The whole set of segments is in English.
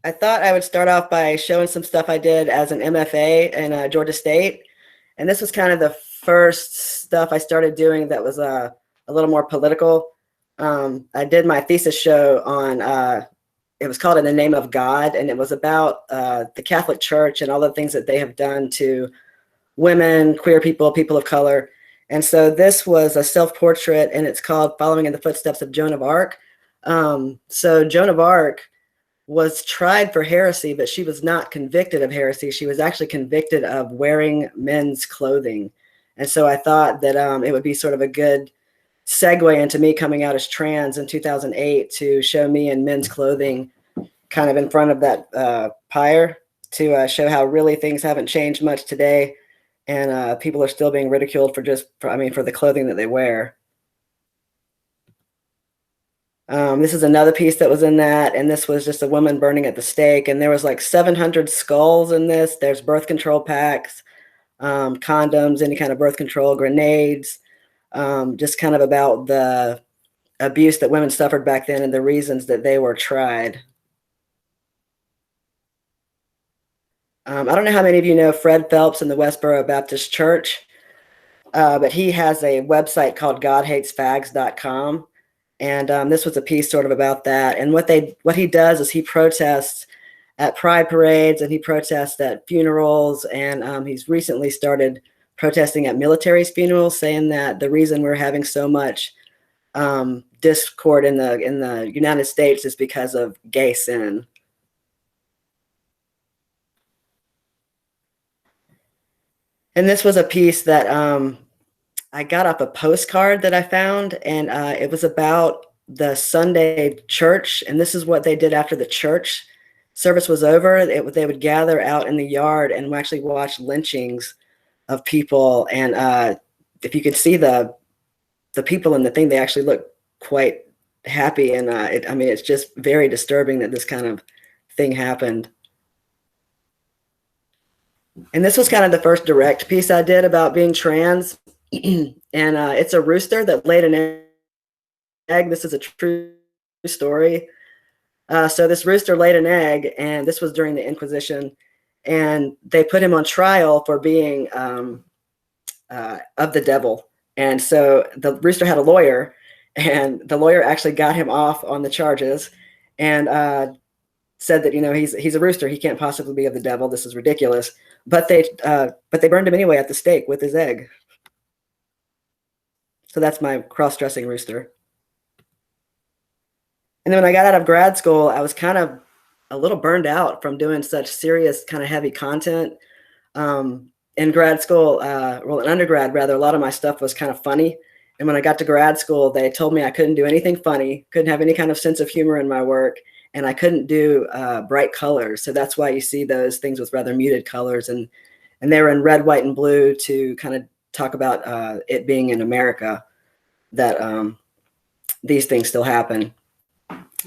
I thought I would start off by showing some stuff I did as an MFA in Georgia State. And this was kind of the first stuff I started doing that was a little more political. I did my thesis show on, it was called In the Name of God, and it was about the Catholic Church and all the things that they have done to women, queer people, people of color. And so this was a self-portrait, and it's called Following in the Footsteps of Joan of Arc. So Joan of Arc was tried for heresy, but she was not convicted of heresy. She was actually convicted of wearing men's clothing. And so I thought that it would be sort of a good segue into me coming out as trans in 2008 to show me in men's clothing kind of in front of that pyre to show how really things haven't changed much today. And people are still being ridiculed for for the clothing that they wear. This is another piece that was in that, and this was just a woman burning at the stake, and there was like 700 skulls in this. There's birth control packs, condoms, any kind of birth control, grenades, just kind of about the abuse that women suffered back then and the reasons that they were tried. I don't know how many of you know Fred Phelps in the Westboro Baptist Church, but he has a website called godhatesfags.com. And this was a piece sort of about that. And what he does is he protests at pride parades, and he protests at funerals. And he's recently started protesting at military's funerals, saying that the reason we're having so much discord in the United States is because of gay sin. And this was a piece that I got off a postcard that I found, and it was about the Sunday church. And this is what they did after the church service was over. They would gather out in the yard and actually watch lynchings of people. And if you could see the people in the thing, they actually look quite happy. And it's just very disturbing that this kind of thing happened. And this was kind of the first direct piece I did about being trans. And it's a rooster that laid an egg. This is a true story. So this rooster laid an egg, and this was during the Inquisition, and they put him on trial for being of the devil. And so the rooster had a lawyer, and the lawyer actually got him off on the charges, and said that, he's a rooster, he can't possibly be of the devil, this is ridiculous. But they burned him anyway at the stake with his egg. So that's my cross-dressing rooster. And then when I got out of grad school, I was kind of a little burned out from doing such serious, kind of heavy content. In grad school, in undergrad rather, a lot of my stuff was kind of funny. And when I got to grad school, they told me I couldn't do anything funny, couldn't have any kind of sense of humor in my work, and I couldn't do bright colors. So that's why you see those things with rather muted colors. And they were in red, white, and blue to kind of talk about it being in America that these things still happen.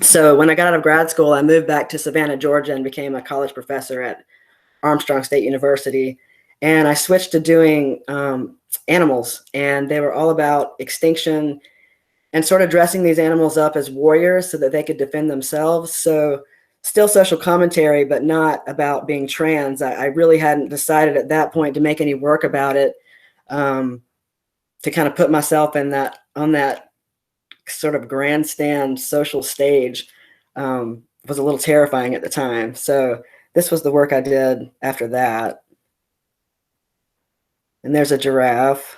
So when I got out of grad school, I moved back to Savannah, Georgia, and became a college professor at Armstrong State University. And I switched to doing animals, and they were all about extinction and sort of dressing these animals up as warriors so that they could defend themselves. So still social commentary, but not about being trans. I really hadn't decided at that point to make any work about it, to kind of put myself on that sort of grandstand social stage was a little terrifying at the time. So this was the work I did after that. And there's a giraffe.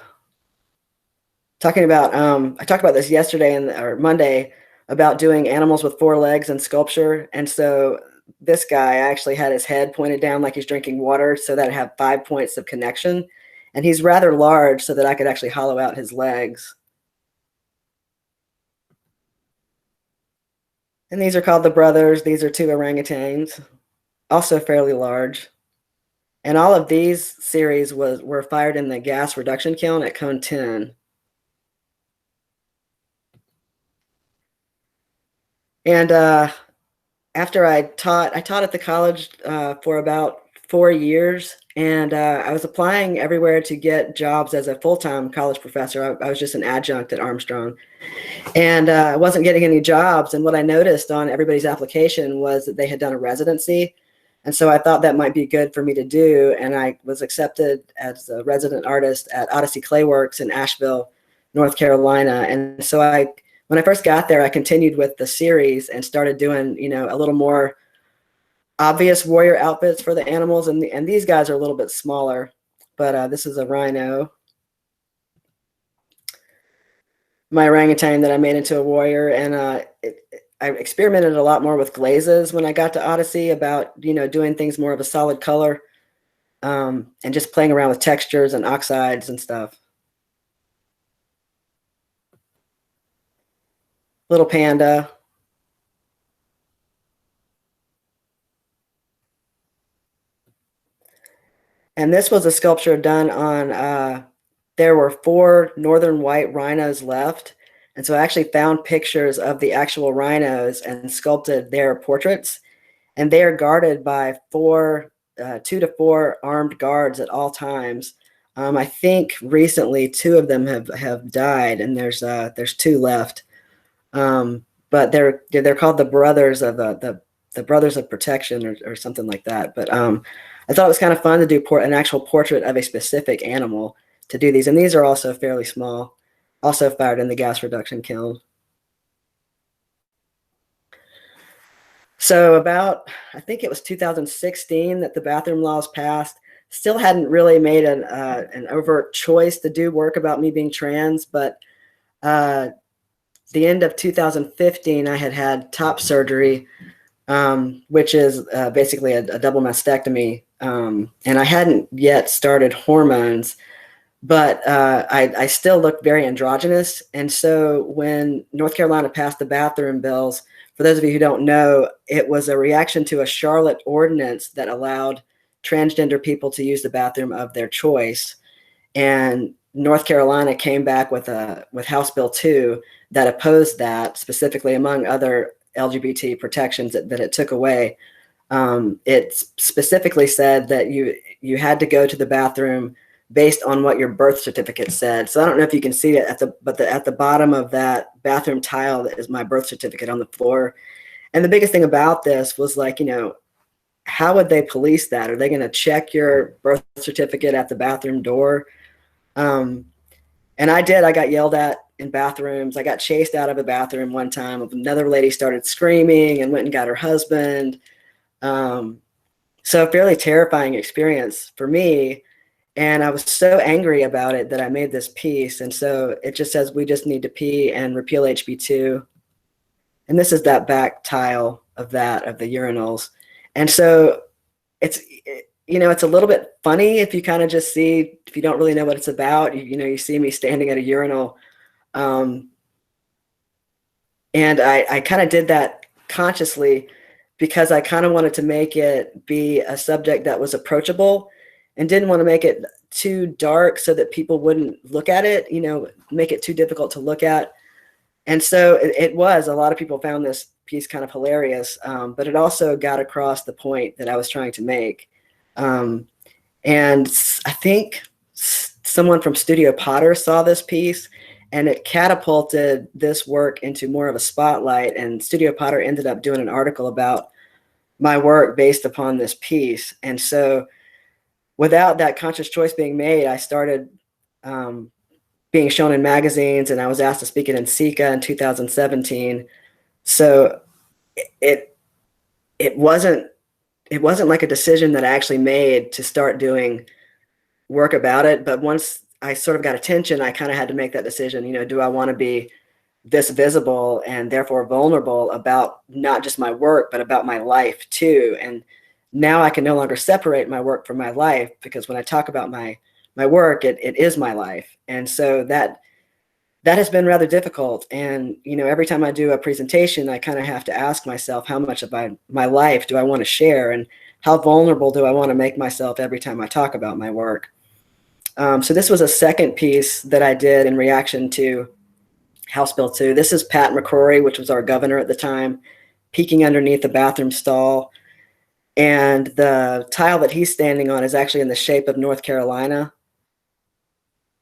Talking about, I talked about this yesterday or Monday about doing animals with 4 legs in sculpture. And so this guy actually had his head pointed down like he's drinking water so that it had 5 points of connection. And he's rather large so that I could actually hollow out his legs. And these are called the brothers. These are 2 orangutans, also fairly large. And all of these series were fired in the gas reduction kiln at Cone 10. And after I taught at the college for about 4 years, And I was applying everywhere to get jobs as a full-time college professor. I was just an adjunct at Armstrong. And I wasn't getting any jobs. And what I noticed on everybody's application was that they had done a residency. And so I thought that might be good for me to do. And I was accepted as a resident artist at Odyssey Clayworks in Asheville, North Carolina. And so when I first got there, I continued with the series and started doing, a little more obvious warrior outfits for the animals. And these guys are a little bit smaller, but this is a rhino. My orangutan that I made into a warrior. And I experimented a lot more with glazes when I got to Odyssey about, doing things more of a solid color, and just playing around with textures and oxides and stuff. Little panda. And this was a sculpture done on, there were 4 northern white rhinos left. And so I actually found pictures of the actual rhinos and sculpted their portraits. And they are guarded by 2 to 4 armed guards at all times. I think recently 2 of them have died, and there's 2 left. But they're called the Brothers of the Brothers of Protection or something like that. But I thought it was kind of fun to do an actual portrait of a specific animal to do these. And these are also fairly small, also fired in the gas reduction kiln. So I think it was 2016 that the bathroom laws passed. Still hadn't really made an overt choice to do work about me being trans, but the end of 2015, I had top surgery, which is basically a double mastectomy. And I hadn't yet started hormones, but I still looked very androgynous. And so when North Carolina passed the bathroom bills, for those of you who don't know, it was a reaction to a Charlotte ordinance that allowed transgender people to use the bathroom of their choice. And North Carolina came back with House Bill 2 that opposed that, specifically among other LGBT protections that it took away. It specifically said that you had to go to the bathroom based on what your birth certificate said. So I don't know if you can see it at the bottom of that bathroom tile that is my birth certificate on the floor. And the biggest thing about this was like, how would they police that? Are they going to check your birth certificate at the bathroom door? And I got yelled at in bathrooms. I got chased out of a bathroom one time. Another lady started screaming and went and got her husband. So a fairly terrifying experience for me. And I was so angry about it that I made this piece. And so it just says, we just need to pee and repeal HB2. And this is that back tile of the urinals. And so it's a little bit funny if you kind of just see, if you don't really know what it's about, you see me standing at a urinal. And I kind of did that consciously because I kind of wanted to make it be a subject that was approachable and didn't want to make it too dark so that people wouldn't look at it, make it too difficult to look at. And so it was, a lot of people found this piece kind of hilarious, but it also got across the point that I was trying to make. And I think someone from Studio Potter saw this piece and it catapulted this work into more of a spotlight, and Studio Potter ended up doing an article about my work based upon this piece. And so without that conscious choice being made, I started being shown in magazines, and I was asked to speak at NCECA in 2017. So it wasn't like a decision that I actually made to start doing work about it. But once I sort of got attention, I kind of had to make that decision. Do I want to be this visible and therefore vulnerable about not just my work, but about my life too? And now I can no longer separate my work from my life, because when I talk about my work, it is my life. And so that has been rather difficult. And, every time I do a presentation, I kind of have to ask myself, how much of my life do I want to share? And how vulnerable do I want to make myself every time I talk about my work? So this was a second piece that I did in reaction to House Bill 2. This is Pat McCrory, which was our governor at the time, peeking underneath the bathroom stall. And the tile that he's standing on is actually in the shape of North Carolina.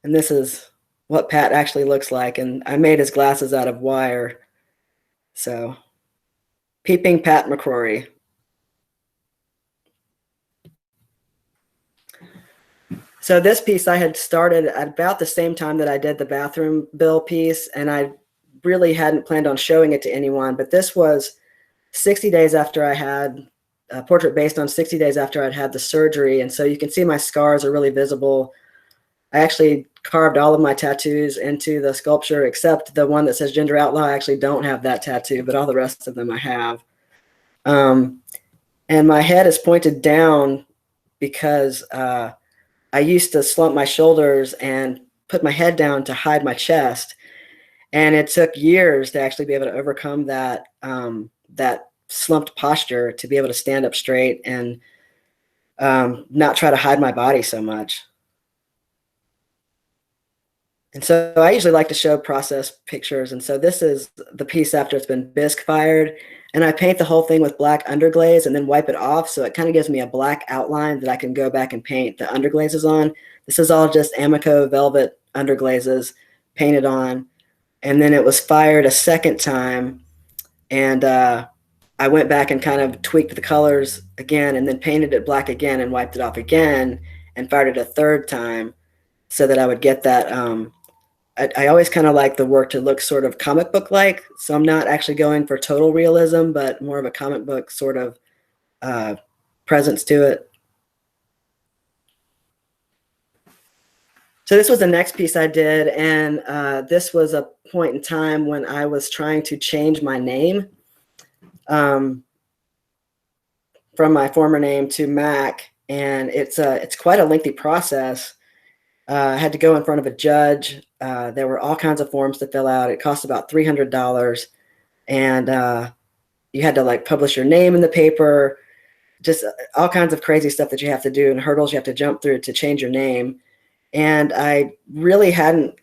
And this is what Pat actually looks like. And I made his glasses out of wire. So, peeping Pat McCrory. So this piece I had started at about the same time that I did the bathroom bill piece, and I really hadn't planned on showing it to anyone, but this was 60 days after I had a portrait based on 60 days after I'd had the surgery. And so you can see my scars are really visible. I actually carved all of my tattoos into the sculpture, except the one that says Gender Outlaw. I actually don't have that tattoo, but all the rest of them I have. And my head is pointed down because I used to slump my shoulders and put my head down to hide my chest. And it took years to actually be able to overcome that, that slumped posture, to be able to stand up straight and not try to hide my body so much. And so I usually like to show process pictures. And so this is the piece after it's been bisque fired. And I paint the whole thing with black underglaze and then wipe it off. So it kind of gives me a black outline that I can go back and paint the underglazes on. This is all just Amico velvet underglazes painted on. And then it was fired a second time. And I went back and kind of tweaked the colors again and then painted it black again and wiped it off again and fired it a third time so that I would get that. I always kind of like the work to look sort of comic book like. So I'm not actually going for total realism, but more of a comic book sort of presence to it. So this was the next piece I did, and this was a point in time when I was trying to change my name from my former name to Mac, and it's quite a lengthy process. I had to go in front of a judge. There were all kinds of forms to fill out. It cost about $300, and you had to like publish your name in the paper, just all kinds of crazy stuff that you have to do and hurdles you have to jump through to change your name. And I really hadn't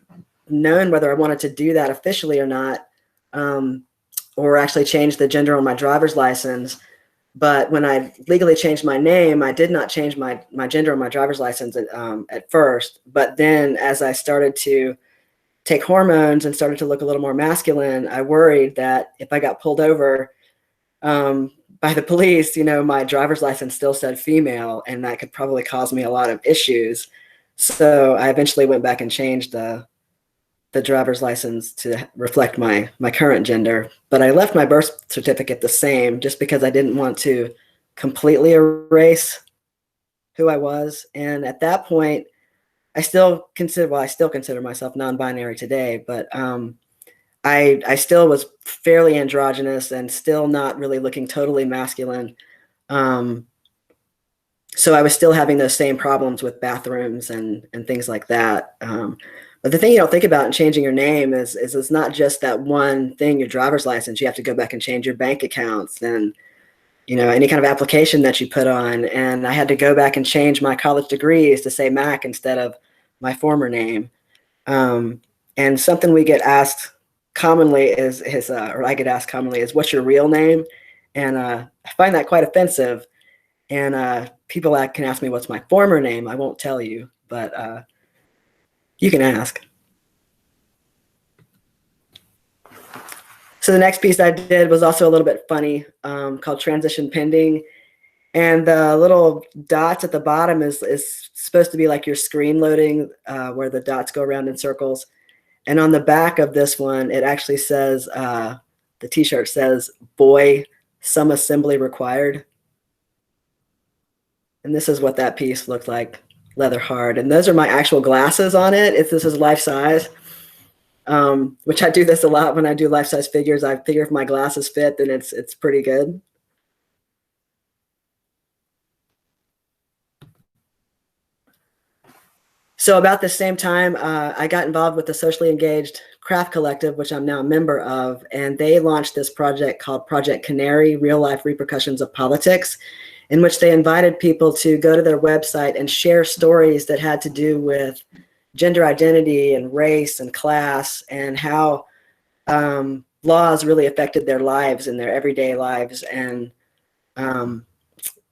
known whether I wanted to do that officially or not, or actually change the gender on my driver's license. But when I legally changed my name, I did not change my gender on my driver's license at first. But then as I started to take hormones and started to look a little more masculine, I worried that if I got pulled over by the police, you know, my driver's license still said female, and that could probably cause me a lot of issues. So I eventually went back and changed the driver's license to reflect my current gender, but I left my birth certificate the same just because I didn't want to completely erase who I was. And at that point, I still consider myself non-binary today, but I still was fairly androgynous and still not really looking totally masculine. So I was still having those same problems with bathrooms and things like that. But the thing you don't think about in changing your name is it's not just that one thing, your driver's license. You have to go back and change your bank accounts and, you know, any kind of application that you put on. And I had to go back and change my college degrees to say Mac instead of my former name. And something we get asked commonly or I get asked commonly is, what's your real name? And I find that quite offensive. And people can ask me, what's my former name? I won't tell you, but you can ask. So the next piece I did was also a little bit funny, called Transition Pending. And the little dots at the bottom is supposed to be like your screen loading, where the dots go around in circles. And on the back of this one, it actually says, the t-shirt says, boy, some assembly required. And this is what that piece looked like, leather hard. And those are my actual glasses on it. This is life size, which I do this a lot when I do life size figures. I figure if my glasses fit, then it's pretty good. So about the same time, I got involved with the Socially Engaged Craft Collective, which I'm now a member of, and they launched this project called Project Canary, Real Life Repercussions of Politics, in which they invited people to go to their website and share stories that had to do with gender identity and race and class, and how laws really affected their lives and their everyday lives, and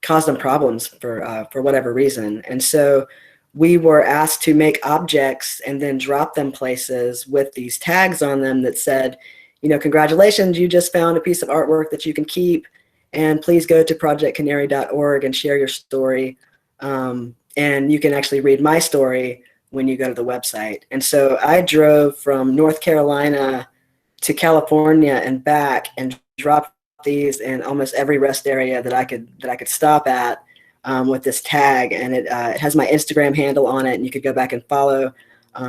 caused them problems for whatever reason. And so we were asked to make objects and then drop them places with these tags on them that said, you know, congratulations, you just found a piece of artwork that you can keep, and please go to projectcanary.org and share your story. And you can actually read my story when you go to the website. And so I drove from North Carolina to California and back and dropped these in almost every rest area that I could stop at with this tag. And it has my Instagram handle on it, and you could go back and follow.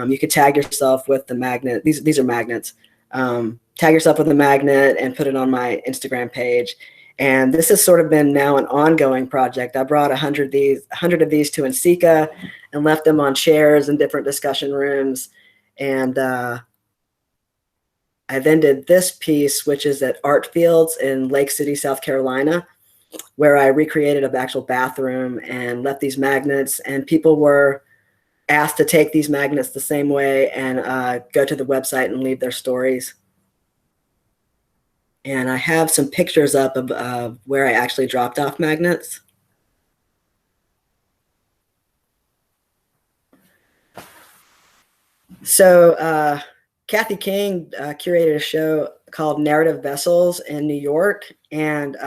You could tag yourself with the magnet. These are magnets. Tag yourself with a magnet and put it on my Instagram page. And this has sort of been now an ongoing project. I brought 100 of these to NCECA and left them on chairs in different discussion rooms. And I then did this piece, which is at Art Fields in Lake City, South Carolina, where I recreated an actual bathroom and left these magnets. And people were asked to take these magnets the same way and go to the website and leave their stories. And I have some pictures up of where I actually dropped off magnets. So Kathy King curated a show called Narrative Vessels in New York. And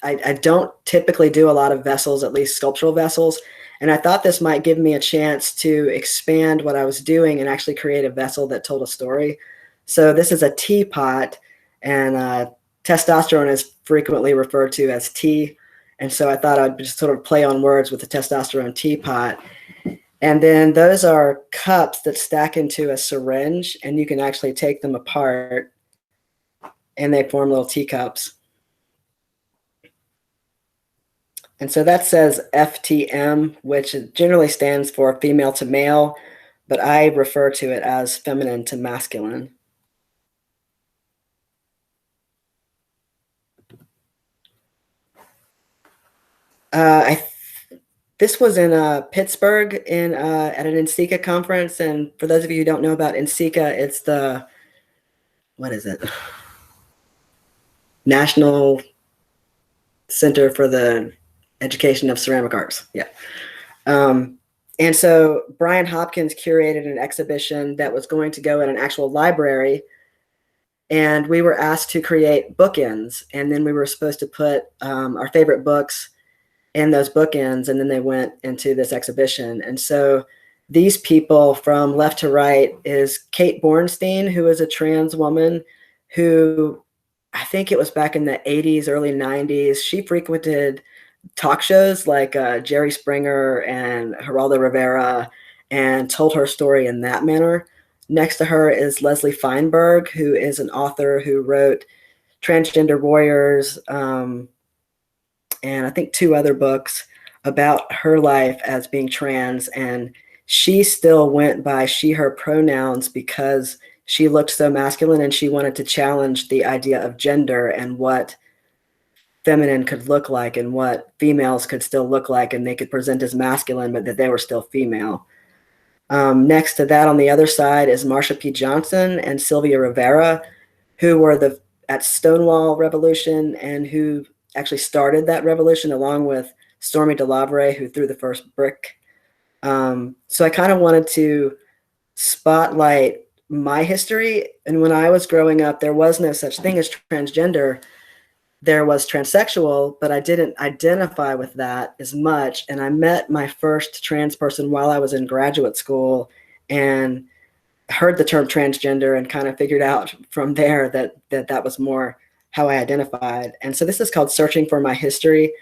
I don't typically do a lot of vessels, at least sculptural vessels. And I thought this might give me a chance to expand what I was doing and actually create a vessel that told a story. So this is a teapot. And testosterone is frequently referred to as tea. And so I thought I'd just sort of play on words with the testosterone teapot. And then those are cups that stack into a syringe, and you can actually take them apart and they form little teacups. And so that says FTM, which generally stands for female to male, but I refer to it as feminine to masculine. This was in Pittsburgh at an NCECA conference. And for those of you who don't know about NCECA, it's the, what is it? National Center for the Education of Ceramic Arts. Yeah. And so Brian Hopkins curated an exhibition that was going to go in an actual library. And we were asked to create bookends. And then we were supposed to put our favorite books in those bookends, and then they went into this exhibition. And so these people from left to right is Kate Bornstein, who is a trans woman who, I think it was back in the 80s, early 90s, she frequented talk shows like Jerry Springer and Geraldo Rivera and told her story in that manner. Next to her is Leslie Feinberg, who is an author who wrote Transgender Warriors, and I think 2 other books about her life as being trans. And she still went by she, her pronouns because she looked so masculine, and she wanted to challenge the idea of gender and what feminine could look like and what females could still look like, and they could present as masculine, but that they were still female. Next to that on the other side is Marsha P. Johnson and Sylvia Rivera, who were at Stonewall Revolution and who actually started that revolution along with Stormy De Lavere, who threw the first brick. So I kind of wanted to spotlight my history. And when I was growing up, there was no such thing as transgender. There was transsexual, but I didn't identify with that as much. And I met my first trans person while I was in graduate school and heard the term transgender and kind of figured out from there that was more how I identified. And so this is called Searching for My History,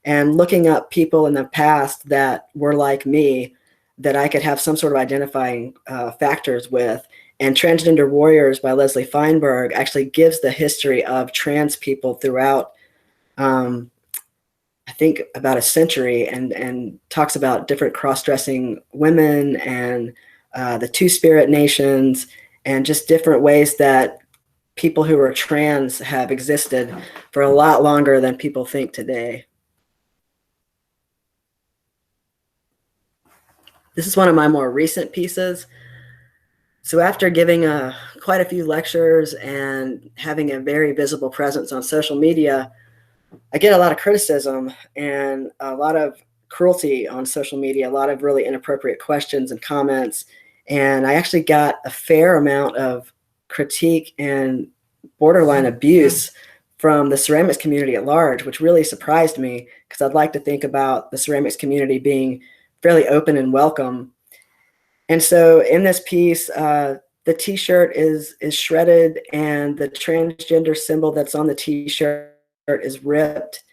and looking up people in the past that were like me, that I could have some sort of identifying factors with. And Transgender Warriors by Leslie Feinberg actually gives the history of trans people throughout, I think, about a century, and talks about different cross-dressing women and the Two-Spirit nations, and just different ways that people who are trans have existed for a lot longer than people think today. This is one of my more recent pieces. So after giving quite a few lectures and having a very visible presence on social media, I get a lot of criticism and a lot of cruelty on social media, a lot of really inappropriate questions and comments. And I actually got a fair amount of critique and borderline abuse from the ceramics community at large, which really surprised me because I'd like to think about the ceramics community being fairly open and welcome. And so in this piece, the t-shirt is shredded and the transgender symbol that's on the t-shirt is ripped.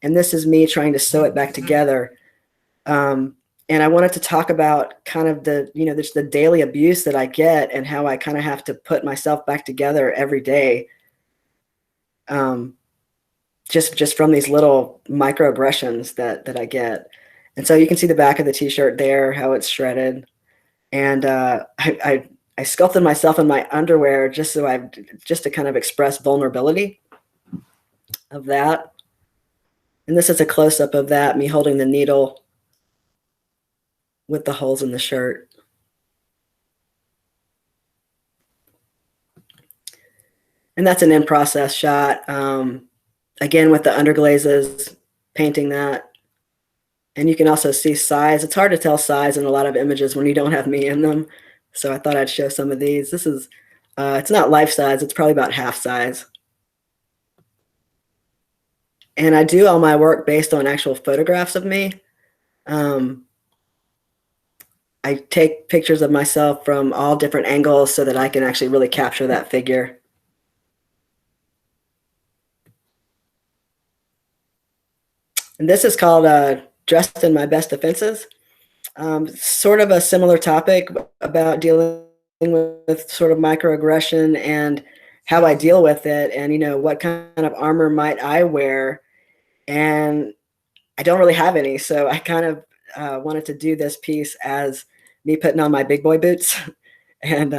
And this is me trying to sew it back together. And I wanted to talk about kind of the, just the daily abuse that I get and how I kind of have to put myself back together every day. Just from these little microaggressions that I get. And so you can see the back of the t-shirt there, how it's shredded. And I sculpted myself in my underwear just to kind of express vulnerability of that. And this is a close-up of that, me holding the needle with the holes in the shirt. And that's an in-process shot. Again, with the underglazes, painting that. And you can also see size. It's hard to tell size in a lot of images when you don't have me in them. So I thought I'd show some of these. This is, it's not life size. It's probably about half size. And I do all my work based on actual photographs of me. I take pictures of myself from all different angles so that I can actually really capture that figure. And this is called Dressed in My Best Defenses. Sort of a similar topic about dealing with sort of microaggression and how I deal with it, and what kind of armor might I wear. And I don't really have any, so I kind of wanted to do this piece as me putting on my big boy boots. And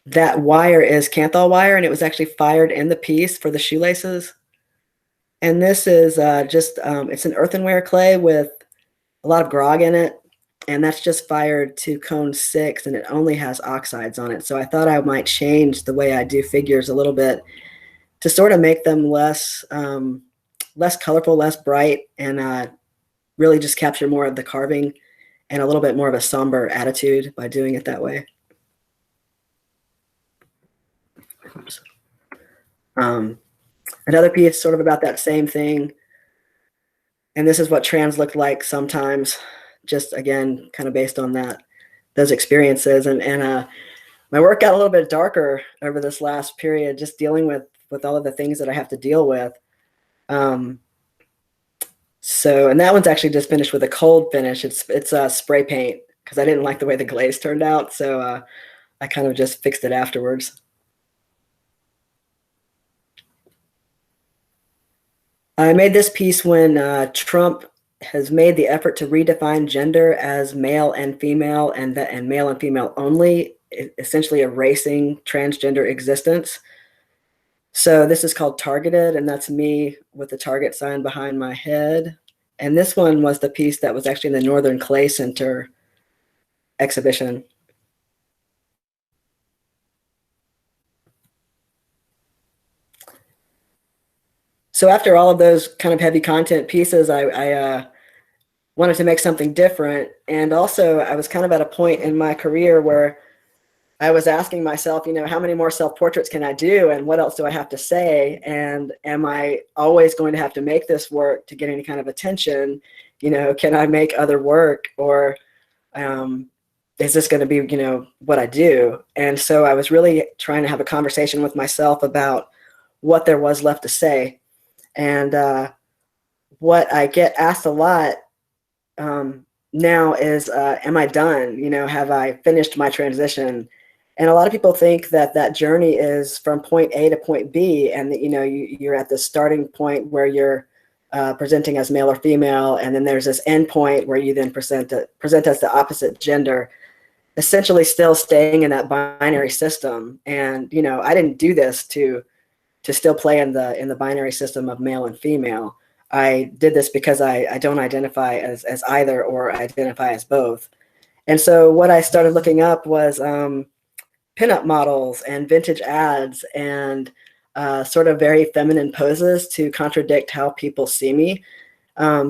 that wire is Kanthal wire, and it was actually fired in the piece for the shoelaces. And this is it's an earthenware clay with a lot of grog in it. And that's just fired to cone 6, and it only has oxides on it. So I thought I might change the way I do figures a little bit to sort of make them less colorful, less bright, and really just capture more of the carving and a little bit more of a somber attitude by doing it that way. Another piece sort of about that same thing. And this is what trans looked like sometimes, just again, kind of based on those experiences. And my work got a little bit darker over this last period, just dealing with all of the things that I have to deal with. And that one's actually just finished with a cold finish. It's spray paint because I didn't like the way the glaze turned out. So I kind of just fixed it afterwards. I made this piece when Trump has made the effort to redefine gender as male and female and male and female only, essentially erasing transgender existence. So this is called Targeted, and that's me with the target sign behind my head. And this one was the piece that was actually in the Northern Clay Center exhibition. So after all of those kind of heavy content pieces, I wanted to make something different. And also I was kind of at a point in my career where I was asking myself, how many more self-portraits can I do? And what else do I have to say? And am I always going to have to make this work to get any kind of attention? Can I make other work? Or is this going to be, what I do? And so I was really trying to have a conversation with myself about what there was left to say. And what I get asked a lot now is, am I done? Have I finished my transition? And a lot of people think that journey is from point A to point B, and that, you're at the starting point where you're presenting as male or female, and then there's this end point where you then present as the opposite gender, essentially still staying in that binary system. And I didn't do this to still play in the binary system of male and female. I did this because I don't identify as either, or identify as both. And so what I started looking up was pinup models and vintage ads, and sort of very feminine poses to contradict how people see me.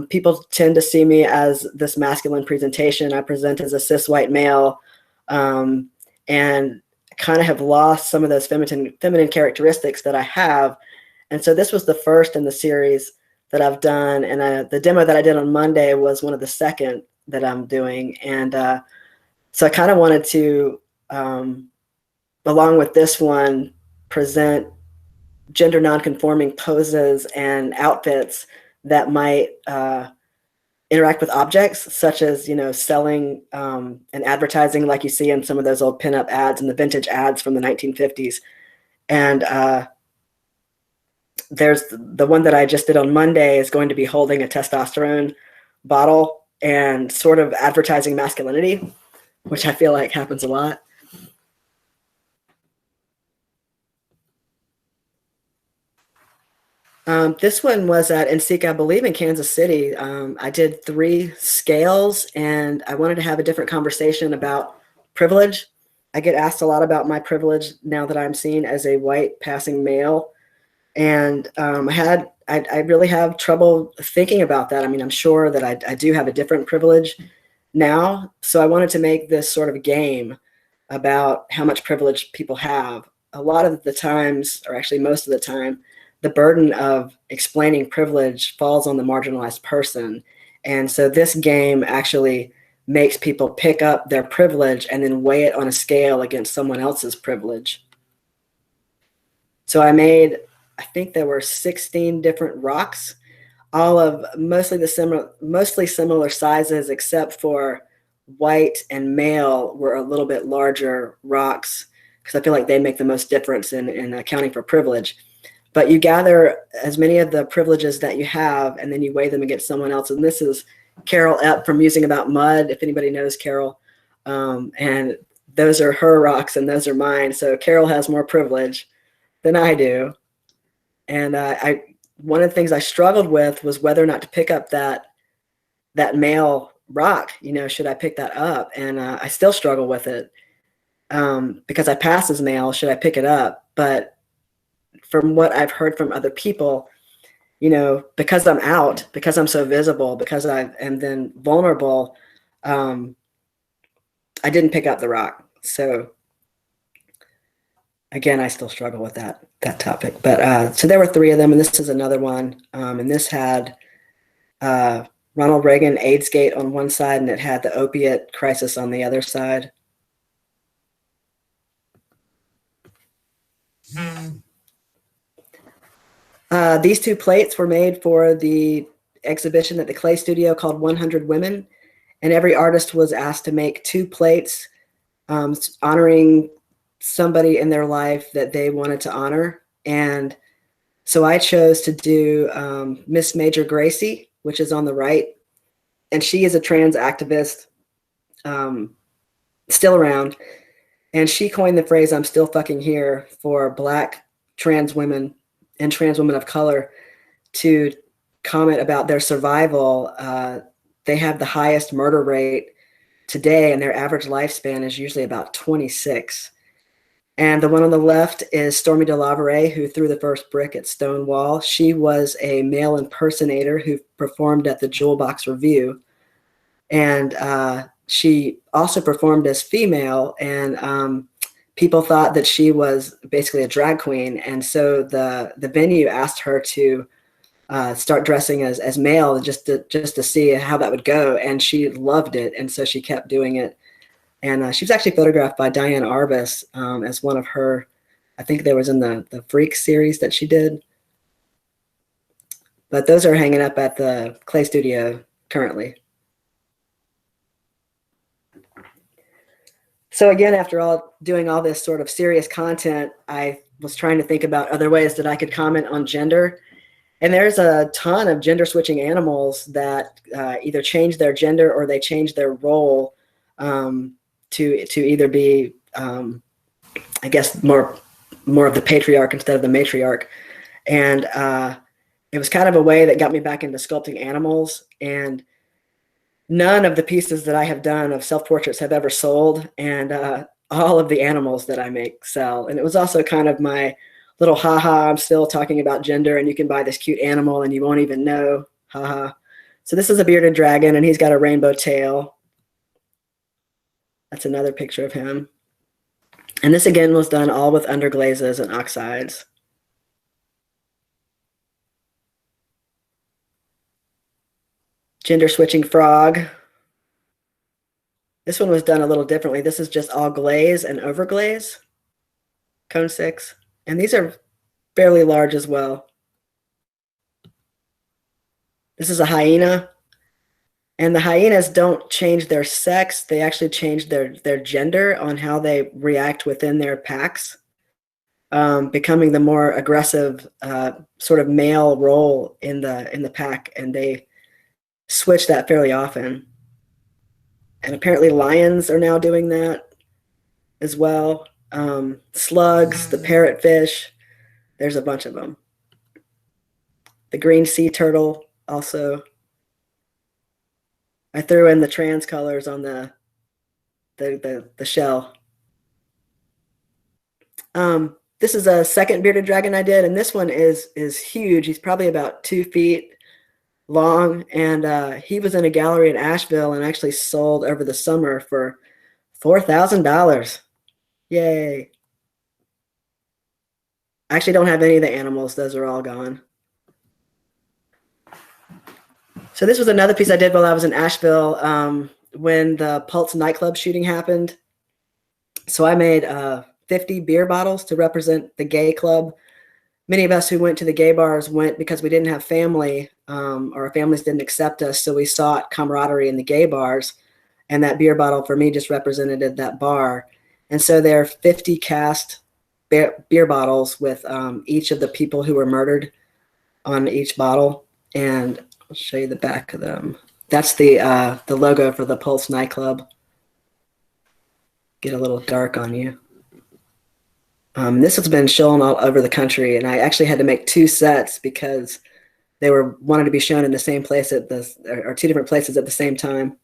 People tend to see me as this masculine presentation. I present as a cis white male, and kind of have lost some of those feminine characteristics that I have. And so this was the first in the series that I've done. And the demo that I did on Monday was one of the second that I'm doing. And so I kind of wanted to, along with this one, present gender nonconforming poses and outfits that might interact with objects, such as, selling and advertising, like you see in some of those old pinup ads and the vintage ads from the 1950s. And there's the one that I just did on Monday is going to be holding a testosterone bottle and sort of advertising masculinity, which I feel like happens a lot. This one was at NSEEK, I believe, in Kansas City. I did 3 scales, and I wanted to have a different conversation about privilege. I get asked a lot about my privilege now that I'm seen as a white passing male. And I really have trouble thinking about that. I mean, I'm sure that I do have a different privilege now. So I wanted to make this sort of a game about how much privilege people have. A lot of the times, or actually most of the time, the burden of explaining privilege falls on the marginalized person. And so this game actually makes people pick up their privilege and then weigh it on a scale against someone else's privilege. So I think there were 16 different rocks, all of mostly similar sizes, except for white and male were a little bit larger rocks, because I feel like they make the most difference in accounting for privilege. But you gather as many of the privileges that you have, and then you weigh them against someone else. And this is Carol Epp from Musing About Mud, if anybody knows Carol. And those are her rocks and those are mine. So Carol has more privilege than I do. And one of the things I struggled with was whether or not to pick up that male rock. Should I pick that up? And I still struggle with it because I pass as male. Should I pick it up? But from what I've heard from other people, because I'm out, because I'm so visible, because I am then vulnerable, I didn't pick up the rock. So again, I still struggle with that topic. But so there were 3 of them, and this is another one. And this had Ronald Reagan AIDS gate on one side, and it had the opiate crisis on the other side. These 2 plates were made for the exhibition at the Clay Studio called 100 Women, and every artist was asked to make 2 plates honoring somebody in their life that they wanted to honor. And so I chose to do Miss Major Gracie, which is on the right, and she is a trans activist, still around, and she coined the phrase "I'm still fucking here" for Black trans women and trans women of color to comment about their survival. They have the highest murder rate today, and their average lifespan is usually about 26. And the one on the left is Stormy De Lavere, who threw the first brick at Stonewall. She was a male impersonator who performed at the Jewel Box Review. And she also performed as female, and people thought that she was basically a drag queen. And so the venue asked her to start dressing as male just to see how that would go. And she loved it. And so she kept doing it. And she was actually photographed by Diane Arbus as one of her, I think there was in the Freak series that she did. But those are hanging up at the Clay Studio currently. So again, after doing all this sort of serious content, I was trying to think about other ways that I could comment on gender. And there's a ton of gender switching animals that either change their gender or they change their role to either be, I guess, more of the patriarch instead of the matriarch. And it was kind of a way that got me back into sculpting animals. And none of the pieces that I have done of self-portraits have ever sold. And all of the animals that I make sell. And it was also kind of my little haha, I'm still talking about gender and you can buy this cute animal and you won't even know, haha. So this is a bearded dragon and he's got a rainbow tail. That's another picture of him. And this again was done all with underglazes and oxides. Gender switching frog. This one was done a little differently. This is just all glaze and overglaze. Cone 6. And these are fairly large as well. This is a hyena. And the hyenas don't change their sex. They actually change their gender on how they react within their packs, becoming the more aggressive sort of male role in the pack. And they switch that fairly often. And apparently lions are now doing that as well. Slugs, the parrotfish, there's a bunch of them. The green sea turtle also. I threw in the trans colors on the shell. This is a second bearded dragon I did, and this one is huge. He's probably about 2 feet long, and he was in a gallery in Asheville and actually sold over the summer for $4,000. Yay. I actually don't have any of the animals. Those are all gone. So this was another piece I did while I was in Asheville when the Pulse nightclub shooting happened. So I made 50 beer bottles to represent the gay club. Many of us who went to the gay bars went because we didn't have family, or our families didn't accept us, so we sought camaraderie in the gay bars, and that beer bottle for me just represented that bar. And so there are 50 cast beer bottles with each of the people who were murdered on each bottle, and I'll show you the back of them. That's the logo for the Pulse nightclub. Get a little dark on you. This has been shown all over the country, and I actually had to make 2 sets because they wanted to be shown in the same place or 2 different places at the same time.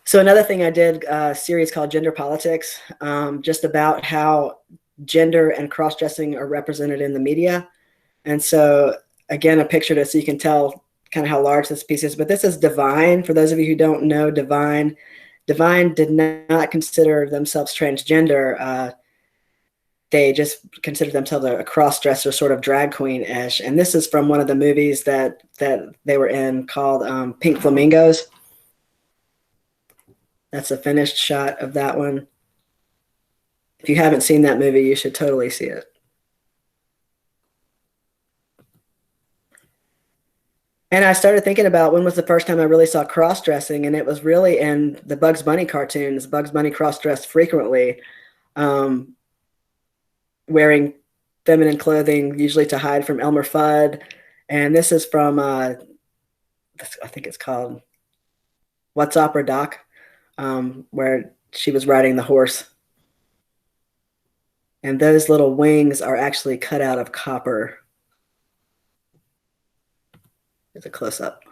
So another thing I did a series called Gender Politics, just about how gender and cross-dressing are represented in the media. And so again, a picture to so you can tell kind of how large this piece is. But this is Divine. For those of you who don't know Divine, Divine did not consider themselves transgender. They just considered themselves a cross-dresser, sort of drag queen-ish. And this is from one of the movies that they were in called Pink Flamingos. That's a finished shot of that one. If you haven't seen that movie, you should totally see it. And I started thinking about when was the first time I really saw cross-dressing, and it was really in the Bugs Bunny cartoons. Bugs Bunny cross-dressed frequently, wearing feminine clothing, usually to hide from Elmer Fudd. And this is from, I think it's called What's Opera Doc, where she was riding the horse. And those little wings are actually cut out of copper. Here's a close-up.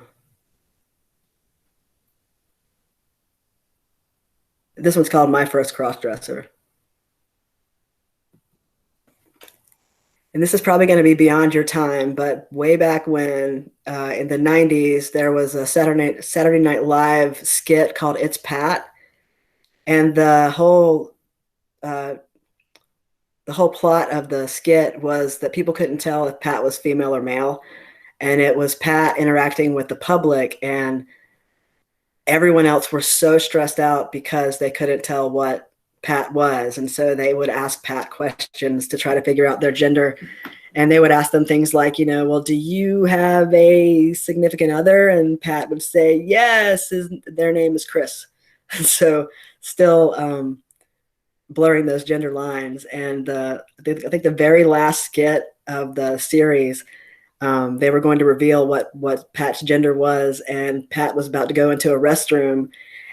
This one's called My First Crossdresser. And this is probably going to be beyond your time, but way back when, in the 90s, there was a Saturday Night Live skit called It's Pat. And the whole plot of the skit was that people couldn't tell if Pat was female or male. And it was Pat interacting with the public, and everyone else were so stressed out because they couldn't tell what Pat was. And so they would ask Pat questions to try to figure out their gender. And they would ask them things like, well, do you have a significant other? And Pat would say, yes, their name is Chris. And so still blurring those gender lines. And I think the very last skit of the series, they were going to reveal what Pat's gender was, and Pat was about to go into a restroom,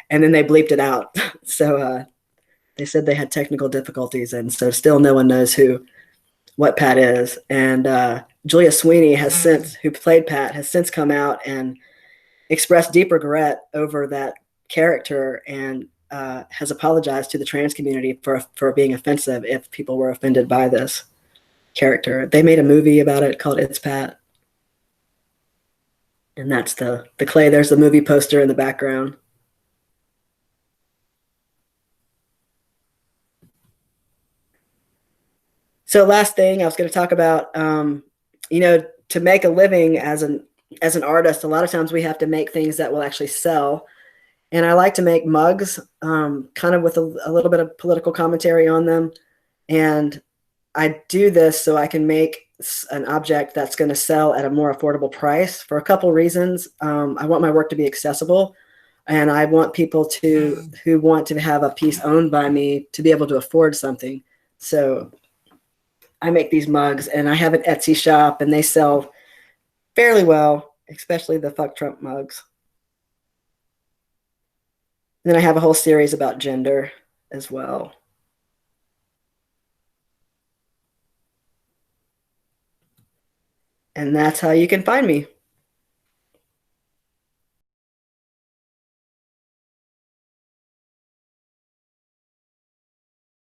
and then they bleeped it out. So they said they had technical difficulties, and so still no one knows what Pat is. And Julia Sweeney who played Pat, has since come out and expressed deep regret over that character. And has apologized to the trans community for being offensive if people were offended by this character. They made a movie about it called It's Pat. And that's the clay. There's the movie poster in the background. So last thing I was going to talk about, to make a living as an artist, a lot of times we have to make things that will actually sell. And I like to make mugs, kind of with a little bit of political commentary on them. And I do this so I can make an object that's going to sell at a more affordable price for a couple reasons. I want my work to be accessible, and I want people who want to have a piece owned by me to be able to afford something. So I make these mugs, and I have an Etsy shop, and they sell fairly well, especially the Fuck Trump mugs. And then I have a whole series about gender as well. And that's how you can find me.